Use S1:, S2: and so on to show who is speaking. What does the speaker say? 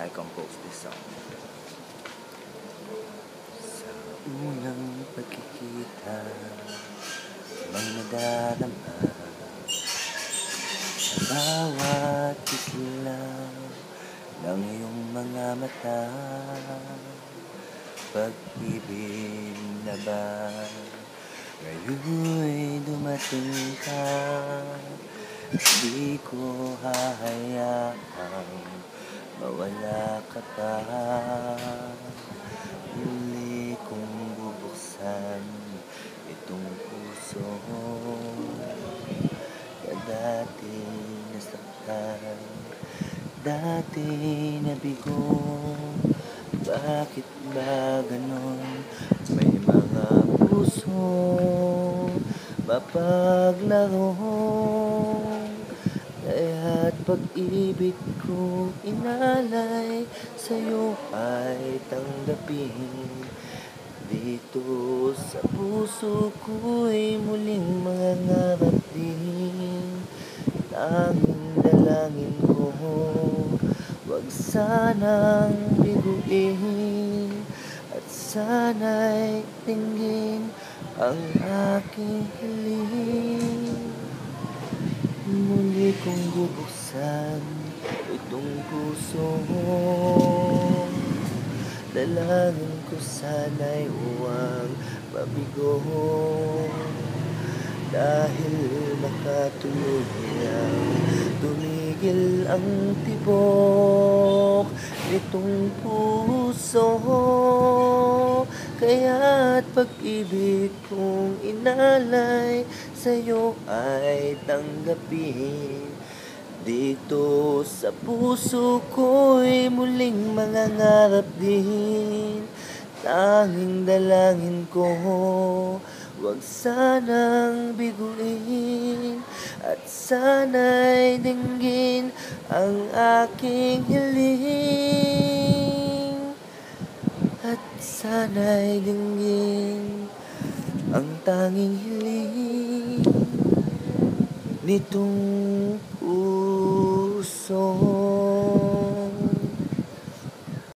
S1: I composed this song. Sa unang pagkikita, may nadarama sa bawat islaw ng iyong mga mata. Pag-ibig na ba ngayon'y dumating ka? Di ko hahayaang mawala ka pa. Muli kong bubuksan itong puso na dati nasaktan, dati nabigo. Bakit ba ganon? May mga puso mapaglaro, kaya't pag-ibig ko inalay sa'yo ay tanggapin. Dito sa puso ko'y muling mangangarap din. Tanging dalangin ko, wag sanang biguin, at sana'y tingin ang aking hiling. Muli kong bubuksan itong puso, dalangin ko sana'y huwag mabigo, dahil makatuluyang tumigil ang tibok nitong puso. Kaya't pag-ibig kong inalay sa'yo ay tanggapin. Dito sa puso ko'y muling mangangarap din. Tanging dalangin ko, wag sanang biguin, at sana'y dinggin ang aking hiling. At sana'y dinggin ang tanging hiling nitong